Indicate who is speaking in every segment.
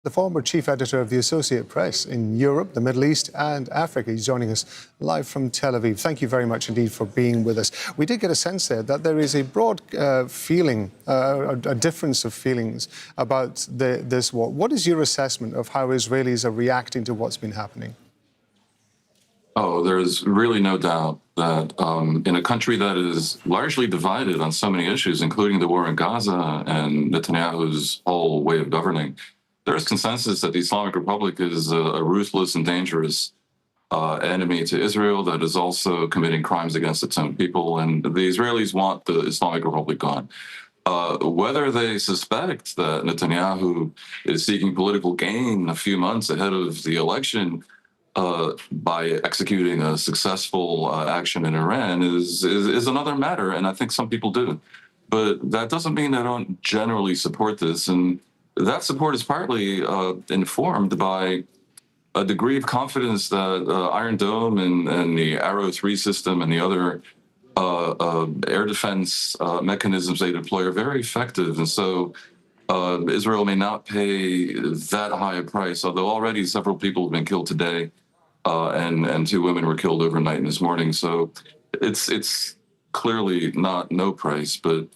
Speaker 1: The former chief editor of the Associated Press in Europe, the Middle East and Africa. He's joining us live from Tel Aviv. Thank you very much indeed for being with us. We did get a sense there that there is a broad feeling, a difference of feelings about this war. What is your assessment of how Israelis are reacting to what's been happening?
Speaker 2: Oh, there's really no doubt that in a country that is largely divided on so many issues, including the war in Gaza and Netanyahu's whole way of governing, there is consensus that the Islamic Republic is a ruthless and dangerous enemy to Israel that is also committing crimes against its own people. And the Israelis want the Islamic Republic gone. Whether they suspect that Netanyahu is seeking political gain a few months ahead of the election by executing a successful action in Iran is another matter, and I think some people do. But that doesn't mean they don't generally support this, and that support is partly informed by a degree of confidence that Iron Dome and the Arrow 3 system and the other air defense mechanisms they deploy are very effective. And so Israel may not pay that high a price, although already several people have been killed today, and 2 women were killed overnight and this morning. So it's clearly not no price, but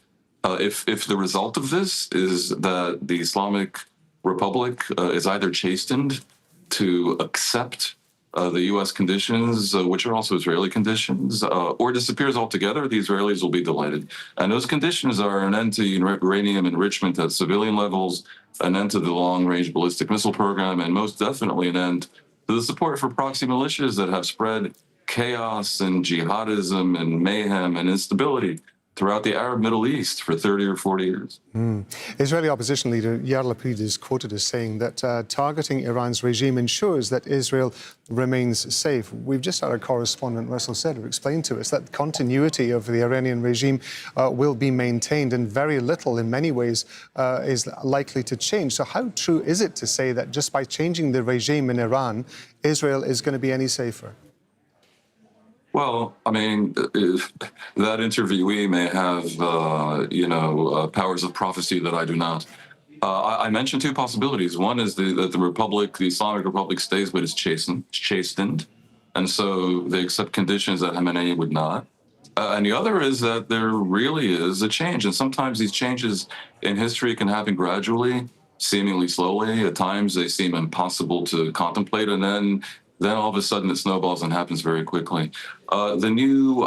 Speaker 2: if the result of this is that the Islamic Republic is either chastened to accept the U.S. conditions, which are also Israeli conditions, or disappears altogether, the Israelis will be delighted. And those conditions are an end to uranium enrichment at civilian levels, an end to the long-range ballistic missile program, and most definitely an end to the support for proxy militias that have spread chaos and jihadism and mayhem and instability throughout the Arab Middle East for 30 or 40 years.
Speaker 1: Israeli opposition leader Yair Lapid is quoted as saying that targeting Iran's regime ensures that Israel remains safe. We've just had our correspondent Russell Seder explain to us that continuity of the Iranian regime will be maintained, and very little in many ways is likely to change. So how true is it to say that just by changing the regime in Iran, Israel is going to be any safer?
Speaker 2: Well, I mean, that interviewee may have, powers of prophecy that I do not. I mentioned 2 possibilities. One is that the Islamic Republic stays but is chastened, and so they accept conditions that Khamenei would not. And the other is that there really is a change, and sometimes these changes in history can happen gradually, seemingly slowly. At times they seem impossible to contemplate, and then all of a sudden it snowballs and happens very quickly. The new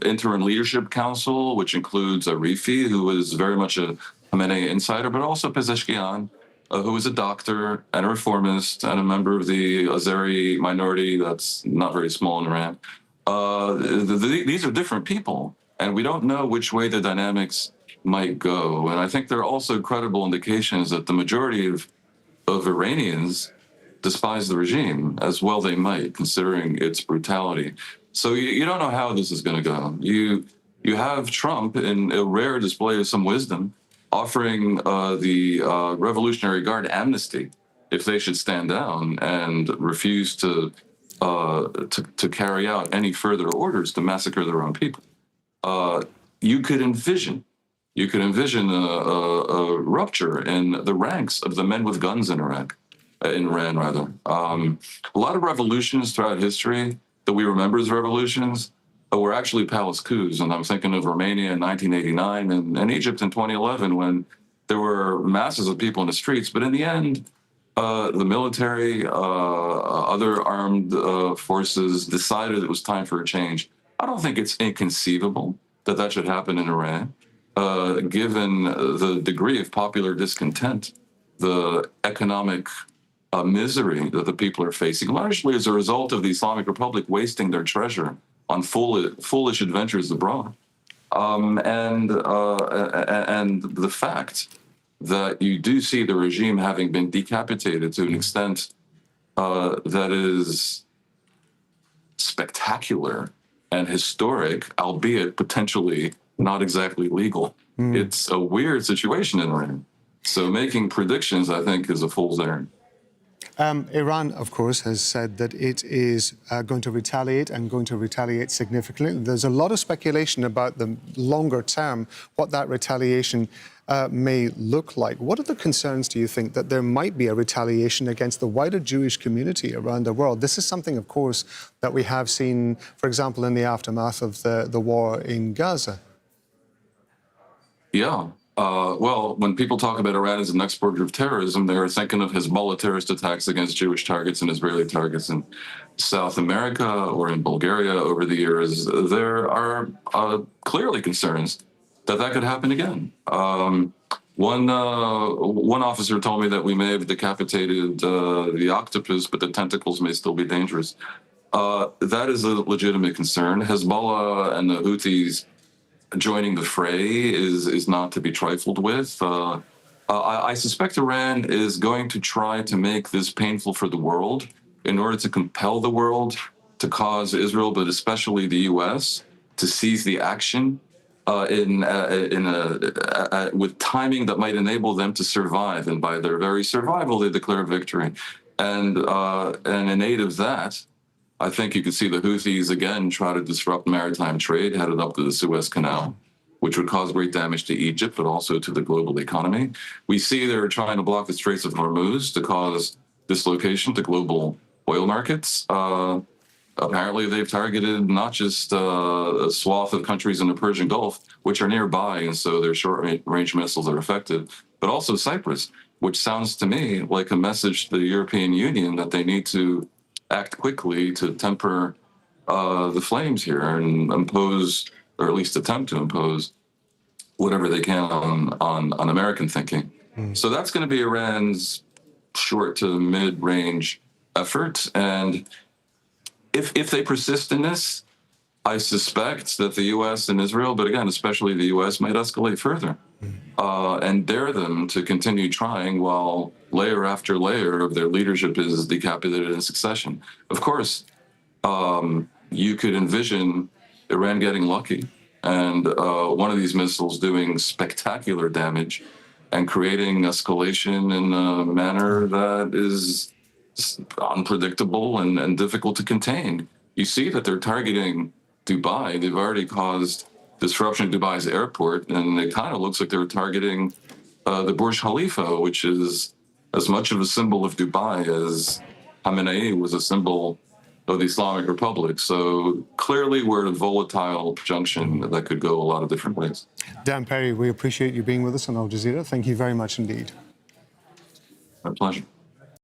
Speaker 2: interim leadership council, which includes Arifi, who is very much a Khamenei insider, but also Pezeshkian, who is a doctor and a reformist and a member of the Azeri minority that's not very small in Iran. These are different people, and we don't know which way the dynamics might go. And I think there are also credible indications that the majority of Iranians despise the regime, as well they might, considering its brutality. So you don't know how this is going to go. You have Trump, in a rare display of some wisdom, offering the Revolutionary Guard amnesty if they should stand down and refuse to carry out any further orders to massacre their own people. You could envision a rupture in the ranks of the men with guns in Iran. A lot of revolutions throughout history that we remember as revolutions were actually palace coups, and I'm thinking of Romania in 1989 and Egypt in 2011, when there were masses of people in the streets. But in the end, the military, other armed forces decided it was time for a change. I don't think it's inconceivable that should happen in Iran, given the degree of popular discontent, the economic misery that the people are facing, largely as a result of the Islamic Republic wasting their treasure on foolish adventures abroad, and the fact that you do see the regime having been decapitated to an extent that is spectacular and historic, albeit potentially not exactly legal. It's a weird situation in Iran. So making predictions, I think, is a fool's errand.
Speaker 1: Iran, of course, has said that it is going to retaliate and going to retaliate significantly. There's a lot of speculation about the longer term, what that retaliation may look like. What are the concerns, do you think, that there might be a retaliation against the wider Jewish community around the world? This is something, of course, that we have seen, for example, in the aftermath of the war in Gaza.
Speaker 2: Yeah. Well, when people talk about Iran as an exporter of terrorism, they're thinking of Hezbollah terrorist attacks against Jewish targets and Israeli targets in South America or in Bulgaria over the years. There are clearly concerns that that could happen again. One officer told me that we may have decapitated the octopus, but the tentacles may still be dangerous. That is a legitimate concern. Hezbollah and the Houthis joining the fray is not to be trifled with. I suspect Iran is going to try to make this painful for the world in order to compel the world to cause Israel, but especially the U.S., to seize the action with timing that might enable them to survive. And by their very survival, they declare victory. And in aid of that, I think you could see the Houthis again try to disrupt maritime trade headed up to the Suez Canal, which would cause great damage to Egypt, but also to the global economy. We see they're trying to block the Straits of Hormuz to cause dislocation to global oil markets. Apparently, they've targeted not just a swath of countries in the Persian Gulf, which are nearby, and so their short-range missiles are effective, but also Cyprus, which sounds to me like a message to the European Union that they need to act quickly to temper the flames here and impose, or at least attempt to impose, whatever they can on American thinking. So that's going to be Iran's short to mid-range effort. And if they persist in this, I suspect that the U.S. and Israel, but again, especially the U.S., might escalate further and dare them to continue trying while layer after layer of their leadership is decapitated in succession. Of course, you could envision Iran getting lucky and one of these missiles doing spectacular damage and creating escalation in a manner that is unpredictable and difficult to contain. You see that they're targeting Dubai. They've already caused disruption at Dubai's airport, and it kind of looks like they're targeting the Burj Khalifa, which is as much of a symbol of Dubai as Khamenei was a symbol of the Islamic Republic. So clearly we're at a volatile junction that could go a lot of different ways.
Speaker 1: Dan Perry, we appreciate you being with us on Al Jazeera. Thank you very much indeed.
Speaker 2: My pleasure.